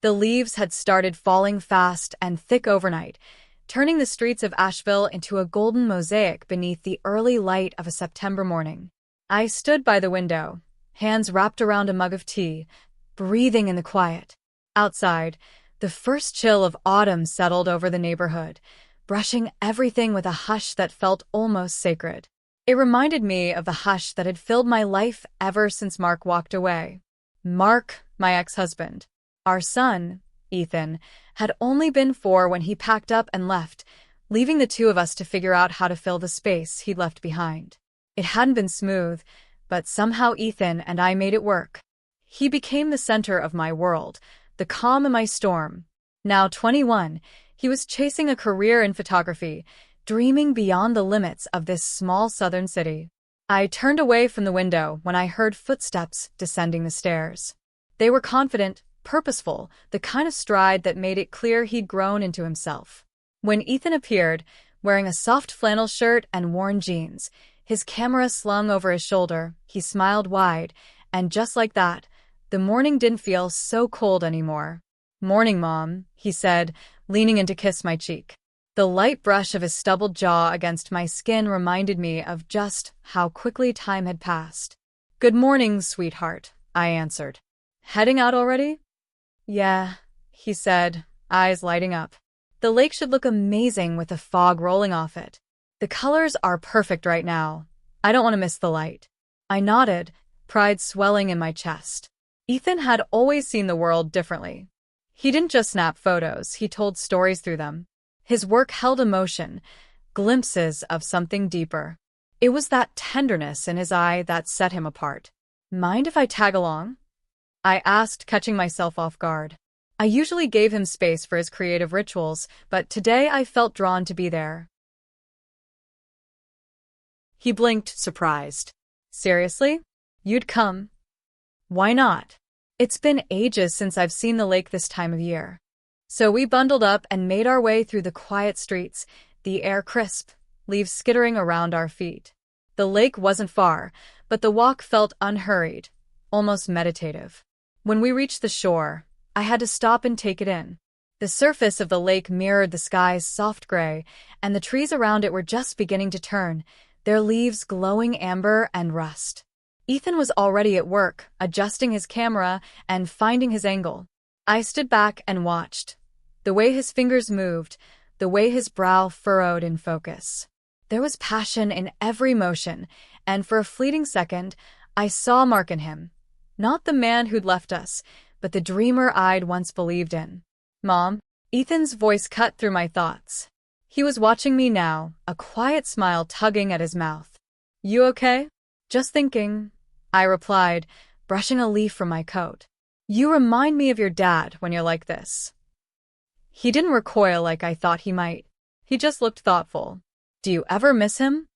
The leaves had started falling fast and thick overnight, turning the streets of Asheville into a golden mosaic beneath the early light of a September morning. I stood by the window, hands wrapped around a mug of tea, breathing in the quiet. Outside, the first chill of autumn settled over the neighborhood, brushing everything with a hush that felt almost sacred. It reminded me of the hush that had filled my life ever since Mark walked away. Mark, my ex-husband. Our son, Ethan, had only been 4 when he packed up and left, leaving the two of us to figure out how to fill the space he'd left behind. It hadn't been smooth, but somehow Ethan and I made it work. He became the center of my world, the calm in my storm. Now 21, he was chasing a career in photography, dreaming beyond the limits of this small southern city. I turned away from the window when I heard footsteps descending the stairs. They were confident, purposeful, the kind of stride that made it clear he'd grown into himself. When Ethan appeared, wearing a soft flannel shirt and worn jeans, his camera slung over his shoulder, he smiled wide, and just like that, the morning didn't feel so cold anymore. "Morning, Mom," he said, leaning in to kiss my cheek. The light brush of his stubbled jaw against my skin reminded me of just how quickly time had passed. "Good morning, sweetheart," I answered. "Heading out already?" "Yeah," he said, eyes lighting up. "The lake should look amazing with the fog rolling off it. The colors are perfect right now. I don't want to miss the light." I nodded, pride swelling in my chest. Ethan had always seen the world differently. He didn't just snap photos, he told stories through them. His work held emotion, glimpses of something deeper. It was that tenderness in his eye that set him apart. "Mind if I tag along?" I asked, catching myself off guard. I usually gave him space for his creative rituals, but today I felt drawn to be there. He blinked, surprised. "Seriously? You'd come?" "Why not? It's been ages since I've seen the lake this time of year." So we bundled up and made our way through the quiet streets, the air crisp, leaves skittering around our feet. The lake wasn't far, but the walk felt unhurried, almost meditative. When we reached the shore, I had to stop and take it in. The surface of the lake mirrored the sky's soft gray, and the trees around it were just beginning to turn, their leaves glowing amber and rust. Ethan was already at work, adjusting his camera and finding his angle. I stood back and watched. The way his fingers moved, the way his brow furrowed in focus. There was passion in every motion, and for a fleeting second, I saw Mark in him. Not the man who'd left us, but the dreamer I'd once believed in. "Mom?" Ethan's voice cut through my thoughts. He was watching me now, a quiet smile tugging at his mouth. "You okay?" "Just thinking," I replied, brushing a leaf from my coat. "You remind me of your dad when you're like this." He didn't recoil like I thought he might. He just looked thoughtful. "Do you ever miss him?"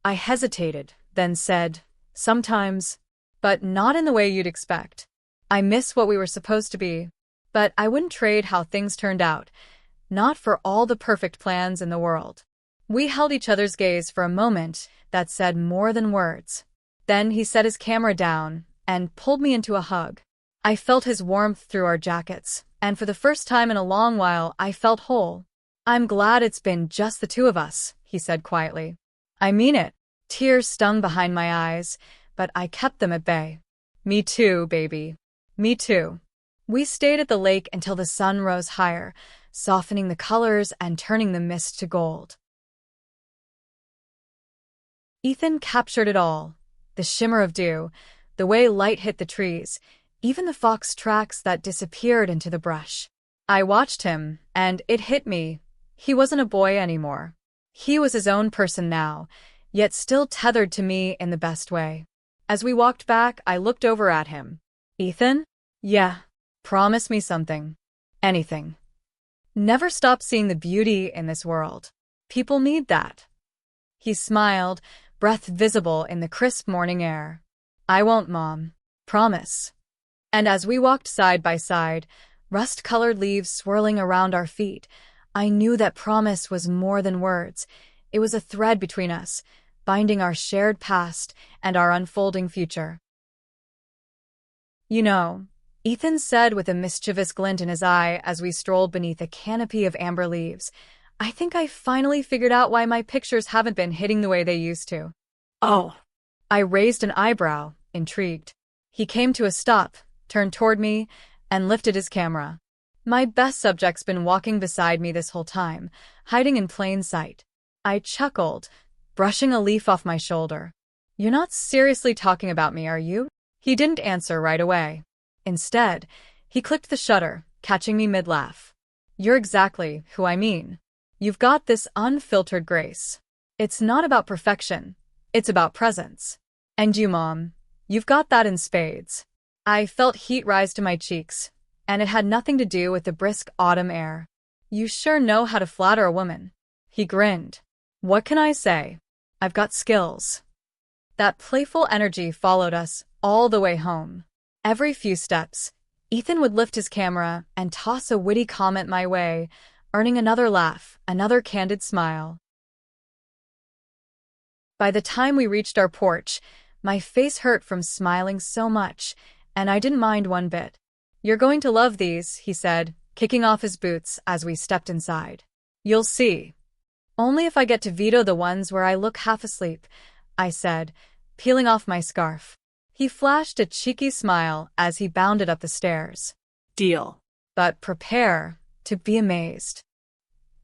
I hesitated, then said, "Sometimes, but not in the way you'd expect. I miss what we were supposed to be, but I wouldn't trade how things turned out, not for all the perfect plans in the world." We held each other's gaze for a moment that said more than words. Then he set his camera down and pulled me into a hug. I felt his warmth through our jackets, and for the first time in a long while, I felt whole. "I'm glad it's been just the two of us," he said quietly. "I mean it." Tears stung behind my eyes, but I kept them at bay. "Me too, baby. Me too." We stayed at the lake until the sun rose higher, softening the colors and turning the mist to gold. Ethan captured it all. The shimmer of dew, the way light hit the trees, even the fox tracks that disappeared into the brush. I watched him, and it hit me. He wasn't a boy anymore. He was his own person now, yet still tethered to me in the best way. As we walked back, I looked over at him. "Ethan?" "Yeah. Promise me something. Anything. Never stop seeing the beauty in this world. People need that." He smiled, breath visible in the crisp morning air. "I won't, Mom. Promise." And as we walked side by side, rust-colored leaves swirling around our feet, I knew that promise was more than words. It was a thread between us, binding our shared past and our unfolding future. You know, Ethan said with a mischievous glint in his eye as we strolled beneath a canopy of amber leaves. I think I finally figured out why my pictures haven't been hitting the way they used to. Oh, I raised an eyebrow, intrigued. He came to a stop, turned toward me, and lifted his camera. My best subject's been walking beside me this whole time, hiding in plain sight. I chuckled, brushing a leaf off my shoulder. You're not seriously talking about me, are you? He didn't answer right away. Instead, he clicked the shutter, catching me mid-laugh. You're exactly who I mean. You've got this unfiltered grace. It's not about perfection. It's about presence. And you, Mom, you've got that in spades. I felt heat rise to my cheeks, and it had nothing to do with the brisk autumn air. You sure know how to flatter a woman. He grinned. What can I say? I've got skills. That playful energy followed us all the way home. Every few steps, Ethan would lift his camera and toss a witty comment my way, earning another laugh, another candid smile. By the time we reached our porch, my face hurt from smiling so much, and I didn't mind one bit. You're going to love these, he said, kicking off his boots as we stepped inside. You'll see. Only if I get to veto the ones where I look half asleep, I said, peeling off my scarf. He flashed a cheeky smile as he bounded up the stairs. deal. But prepare to be amazed.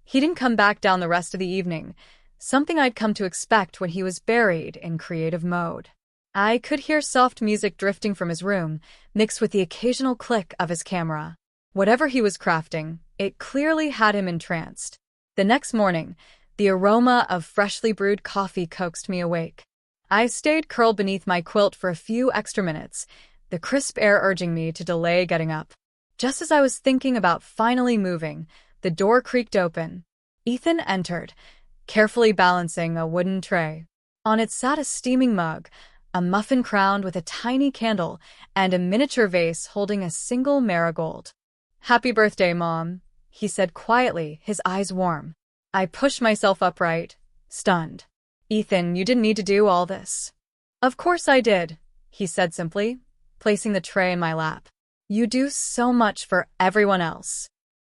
He didn't come back down the rest of the evening, something I'd come to expect when he was buried in creative mode. I could hear soft music drifting from his room, mixed with the occasional click of his camera. Whatever he was crafting, it clearly had him entranced. The next morning, the aroma of freshly brewed coffee coaxed me awake. I stayed curled beneath my quilt for a few extra minutes, the crisp air urging me to delay getting up. Just as I was thinking about finally moving, the door creaked open. Ethan entered, carefully balancing a wooden tray. On it sat a steaming mug, a muffin crowned with a tiny candle, and a miniature vase holding a single marigold. Happy birthday, Mom, he said quietly, his eyes warm. I pushed myself upright, stunned. Ethan, you didn't need to do all this. Of course I did, he said simply, placing the tray in my lap. You do so much for everyone else.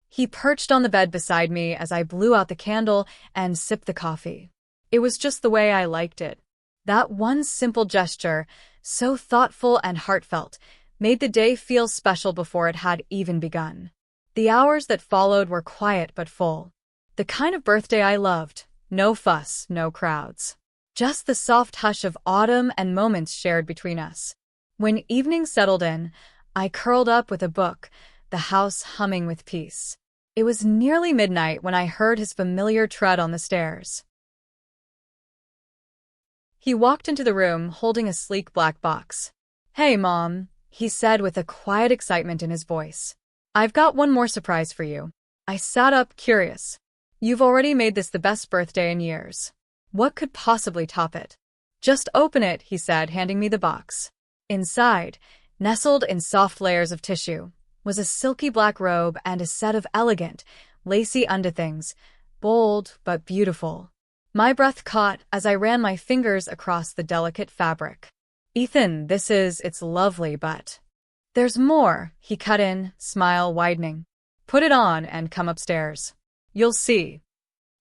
He perched on the bed beside me as I blew out the candle and sipped the coffee. It was just the way I liked it. That one simple gesture, so thoughtful and heartfelt, made the day feel special before it had even begun. The hours that followed were quiet but full. The kind of birthday I loved. No fuss, no crowds. Just the soft hush of autumn and moments shared between us. When evening settled in, I curled up with a book, the house humming with peace. It was nearly midnight when I heard his familiar tread on the stairs. He walked into the room holding a sleek black box. Hey, Mom, he said with a quiet excitement in his voice. I've got one more surprise for you. I sat up, curious. You've already made this the best birthday in years. What could possibly top it? Just open it, he said, handing me the box. Inside, nestled in soft layers of tissue, was a silky black robe and a set of elegant, lacy underthings, bold but beautiful. My breath caught as I ran my fingers across the delicate fabric. Ethan, it's lovely, but there's more, he cut in, smile widening. Put it on and come upstairs. You'll see.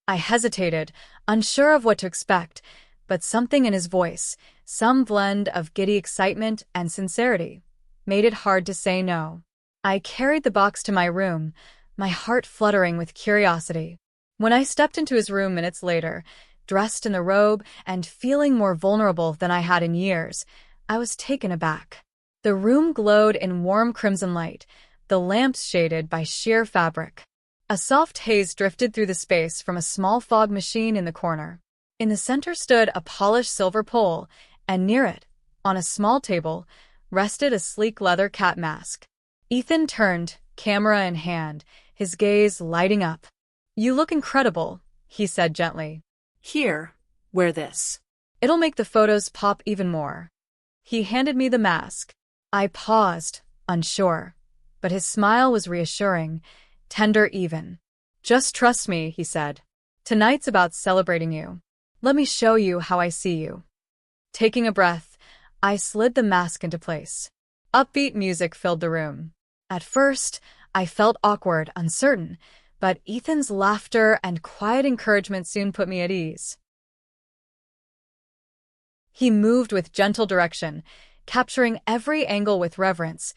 I hesitated, unsure of what to expect, but something in his voice, some blend of giddy excitement and sincerity, made it hard to say no. I carried the box to my room, my heart fluttering with curiosity. When I stepped into his room minutes later, dressed in the robe and feeling more vulnerable than I had in years, I was taken aback. The room glowed in warm crimson light, the lamps shaded by sheer fabric. A soft haze drifted through the space from a small fog machine in the corner. In the center stood a polished silver pole, and near it, on a small table, rested a sleek leather cat mask. Ethan turned, camera in hand, his gaze lighting up. You look incredible, he said gently. Here, wear this. It'll make the photos pop even more. He handed me the mask. I paused, unsure, but his smile was reassuring, tender even. Just trust me, he said. Tonight's about celebrating you. Let me show you how I see you. Taking a breath, I slid the mask into place. Upbeat music filled the room. At first, I felt awkward, uncertain, but Ethan's laughter and quiet encouragement soon put me at ease. He moved with gentle direction, capturing every angle with reverence,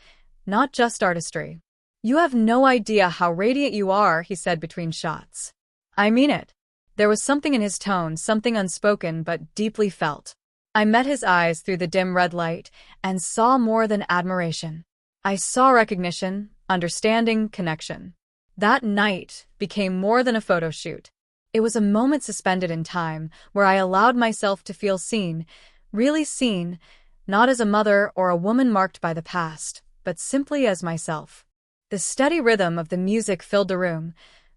not just artistry. "You have no idea how radiant you are," he said between shots. "I mean it." There was something in his tone, something unspoken but deeply felt. I met his eyes through the dim red light and saw more than admiration. I saw recognition, understanding, connection. That night became more than a photo shoot. It was a moment suspended in time where I allowed myself to feel seen, really seen, not as a mother or a woman marked by the past, but simply as myself. The steady rhythm of the music filled the room,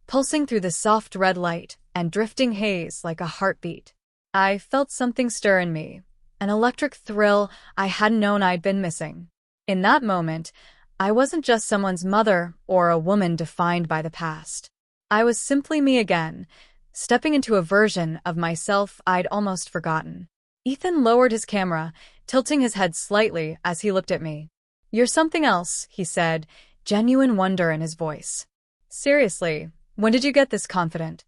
pulsing through the soft red light and drifting haze like a heartbeat. I felt something stir in me, an electric thrill I hadn't known I'd been missing. In that moment, I wasn't just someone's mother or a woman defined by the past. I was simply me again, stepping into a version of myself I'd almost forgotten. Ethan lowered his camera, tilting his head slightly as he looked at me. "You're something else," he said, genuine wonder in his voice. "Seriously, when did you get this confident?"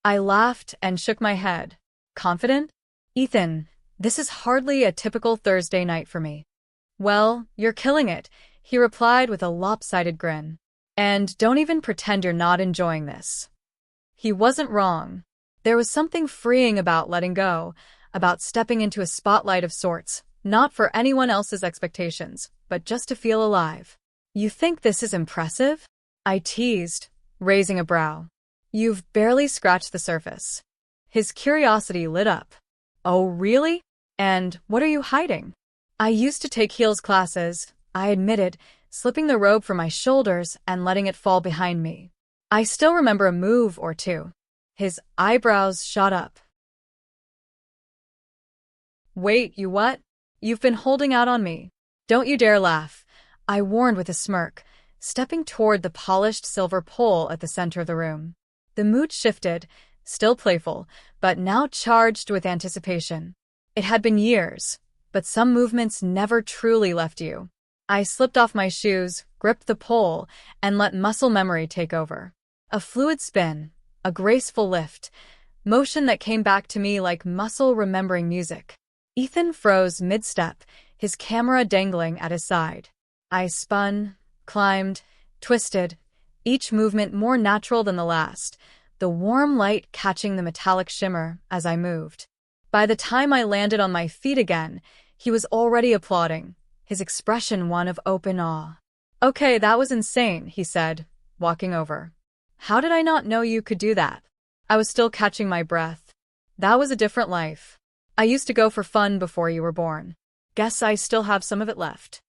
I laughed and shook my head. "Confident? Ethan, this is hardly a typical Thursday night for me." "Well, you're killing it," he replied with a lopsided grin. "And don't even pretend you're not enjoying this." He wasn't wrong. There was something freeing about letting go, about stepping into a spotlight of sorts, not for anyone else's expectations, but just to feel alive. "You think this is impressive?" I teased, raising a brow. "You've barely scratched the surface." His curiosity lit up. "Oh, really? And what are you hiding?" "I used to take heels classes," I admitted, slipping the robe from my shoulders and letting it fall behind me. "I still remember a move or two." His eyebrows shot up. "Wait, you what? You've been holding out on me. Don't you dare laugh," I warned with a smirk, stepping toward the polished silver pole at the center of the room. The mood shifted, still playful, but now charged with anticipation. It had been years, but some movements never truly left you. I slipped off my shoes, gripped the pole, and let muscle memory take over. A fluid spin, a graceful lift, motion that came back to me like muscle remembering music. Ethan froze mid-step, his camera dangling at his side. I spun, climbed, twisted, each movement more natural than the last, the warm light catching the metallic shimmer as I moved. By the time I landed on my feet again, he was already applauding, his expression one of open awe. "Okay, that was insane," he said, walking over. "How did I not know you could do that?" I was still catching my breath. "That was a different life. I used to go for fun before you were born. Guess I still have some of it left."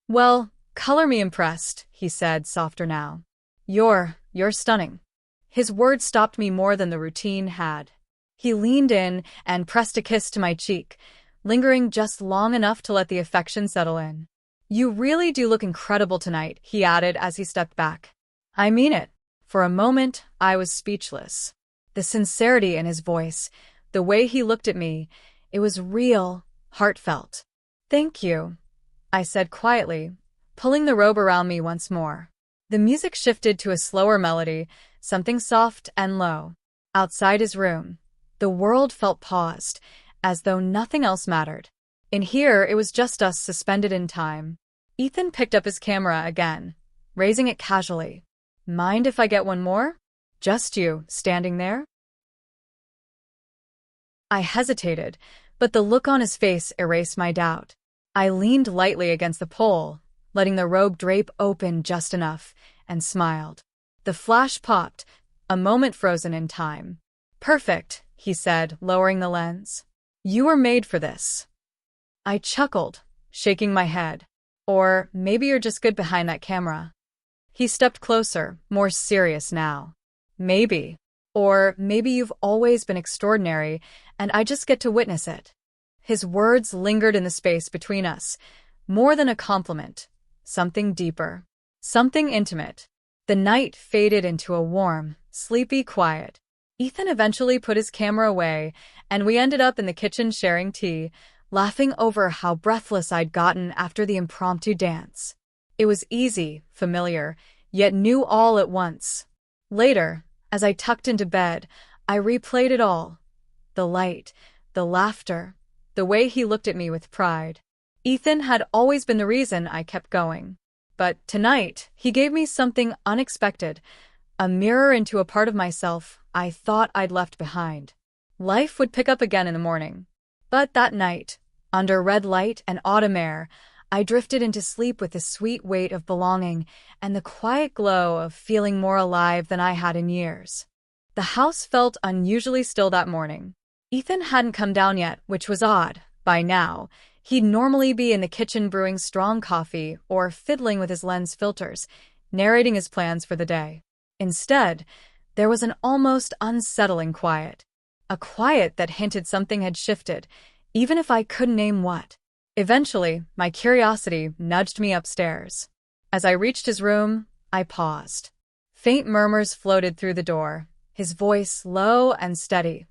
"Well, color me impressed," he said, softer now. You're stunning." His words stopped me more than the routine had. He leaned in and pressed a kiss to my cheek, lingering just long enough to let the affection settle in. "You really do look incredible tonight," he added as he stepped back. "I mean it." For a moment, I was speechless. The sincerity in his voice, the way he looked at me, it was real, heartfelt. "Thank you," I said quietly, pulling the robe around me once more. The music shifted to a slower melody, something soft and low. Outside his room, the world felt paused, as though nothing else mattered. In here, it was just us suspended in time. Ethan picked up his camera again, raising it casually. "Mind if I get one more? Just you, standing there?" I hesitated, but the look on his face erased my doubt. I leaned lightly against the pole, letting the robe drape open just enough, and smiled. The flash popped, a moment frozen in time. "Perfect," he said, lowering the lens. "You were made for this." I chuckled, shaking my head. "Or maybe you're just good behind that camera." He stepped closer, more serious now. "Maybe. Or maybe you've always been extraordinary, and I just get to witness it." His words lingered in the space between us, more than a compliment, something deeper, something intimate. The night faded into a warm, sleepy quiet. Ethan eventually put his camera away, and we ended up in the kitchen sharing tea, laughing over how breathless I'd gotten after the impromptu dance. It was easy, familiar, yet new all at once. Later, as I tucked into bed, I replayed it all. The light, the laughter, the way he looked at me with pride. Ethan had always been the reason I kept going. But tonight, he gave me something unexpected, a mirror into a part of myself I thought I'd left behind. Life would pick up again in the morning. But that night, under red light and autumn air, I drifted into sleep with the sweet weight of belonging and the quiet glow of feeling more alive than I had in years. The house felt unusually still that morning. Ethan hadn't come down yet, which was odd. By now, he'd normally be in the kitchen brewing strong coffee or fiddling with his lens filters, narrating his plans for the day. Instead, there was an almost unsettling quiet. A quiet that hinted something had shifted, even if I couldn't name what. Eventually, my curiosity nudged me upstairs. As I reached his room, I paused. Faint murmurs floated through the door, his voice low and steady,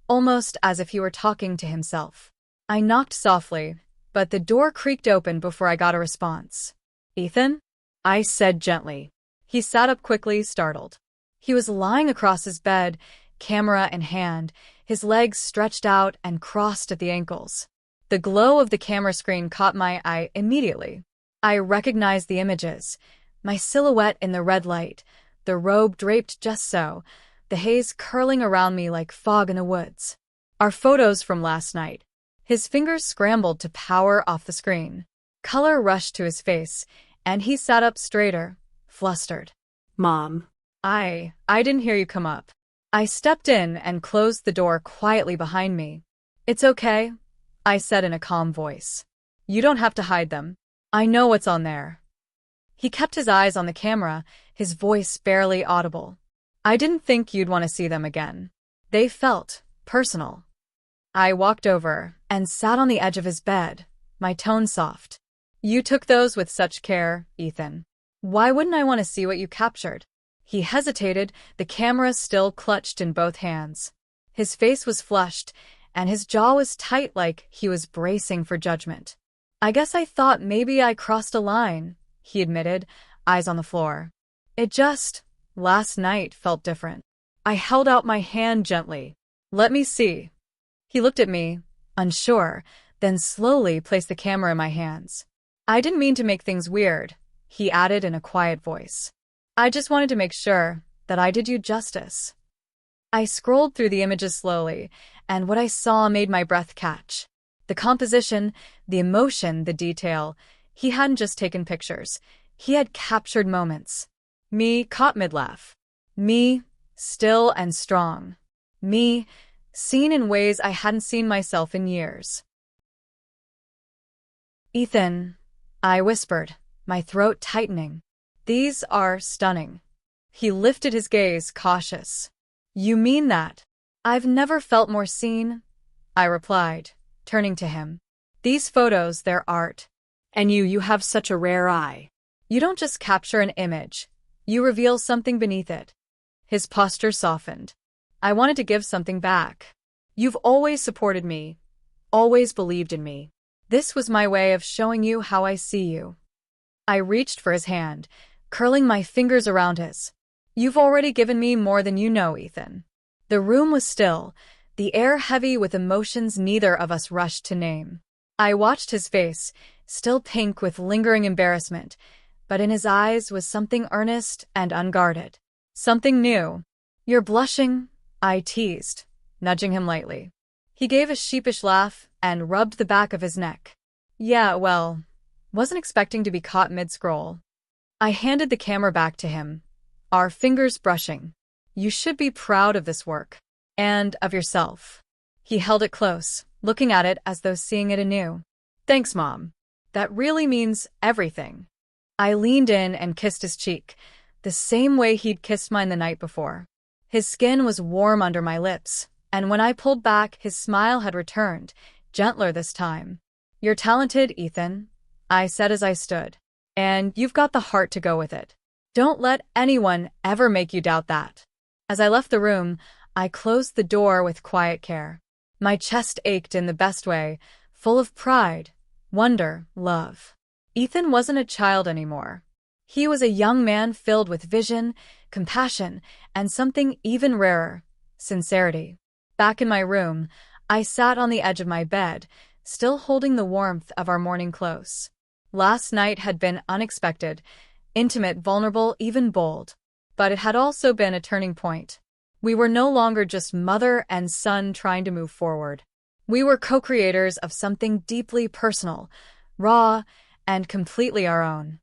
almost as if he were talking to himself. I knocked softly, but the door creaked open before I got a response. "Ethan?" I said gently. He sat up quickly, startled. He was lying across his bed, camera in hand, his legs stretched out and crossed at the ankles. The glow of the camera screen caught my eye immediately. I recognized the images, my silhouette in the red light, the robe draped just so, the haze curling around me like fog in the woods. Our photos from last night. His fingers scrambled to power off the screen. Color rushed to his face, and he sat up straighter, flustered. Mom. I didn't hear you come up. I stepped in and closed the door quietly behind me. "It's okay," I said in a calm voice. "You don't have to hide them. I know what's on there." He kept his eyes on the camera, his voice barely audible. "I didn't think you'd want to see them again. They felt personal." I walked over and sat on the edge of his bed, my tone soft. "You took those with such care, Ethan. Why wouldn't I want to see what you captured?" He hesitated, the camera still clutched in both hands. His face was flushed, and his jaw was tight like he was bracing for judgment. "I guess I thought maybe I crossed a line," he admitted, eyes on the floor. Last night felt different." I held out my hand gently. "Let me see." He looked at me, unsure, then slowly placed the camera in my hands. "I didn't mean to make things weird," he added in a quiet voice. "I just wanted to make sure that I did you justice." I scrolled through the images slowly, and what I saw made my breath catch. The composition, the emotion, the detail. He hadn't just taken pictures. He had captured moments. Me caught mid-laugh. Me, still and strong. Me, seen in ways I hadn't seen myself in years. "Ethan," I whispered, my throat tightening. "These are stunning." He lifted his gaze, cautious. "You mean that?" "I've never felt more seen," I replied, turning to him. "These photos, they're art. And you have such a rare eye. You don't just capture an image. You reveal something beneath it." His posture softened. "I wanted to give something back. You've always supported me, always believed in me. This was my way of showing you how I see you." I reached for his hand, curling my fingers around his. "You've already given me more than you know, Ethan." The room was still, the air heavy with emotions neither of us rushed to name. I watched his face, still pink with lingering embarrassment, but in his eyes was something earnest and unguarded. Something new. "You're blushing," I teased, nudging him lightly. He gave a sheepish laugh and rubbed the back of his neck. "Yeah, well, wasn't expecting to be caught mid-scroll." I handed the camera back to him, our fingers brushing. "You should be proud of this work. And of yourself." He held it close, looking at it as though seeing it anew. "Thanks, Mom. That really means everything." I leaned in and kissed his cheek, the same way he'd kissed mine the night before. His skin was warm under my lips, and when I pulled back, his smile had returned, gentler this time. "You're talented, Ethan," I said as I stood. "And you've got the heart to go with it. Don't let anyone ever make you doubt that." As I left the room, I closed the door with quiet care. My chest ached in the best way, full of pride, wonder, love. Ethan wasn't a child anymore. He was a young man filled with vision, compassion, and something even rarer, sincerity. Back in my room, I sat on the edge of my bed, still holding the warmth of our morning close. Last night had been unexpected, intimate, vulnerable, even bold. But it had also been a turning point. We were no longer just mother and son trying to move forward. We were co-creators of something deeply personal, raw, and completely our own.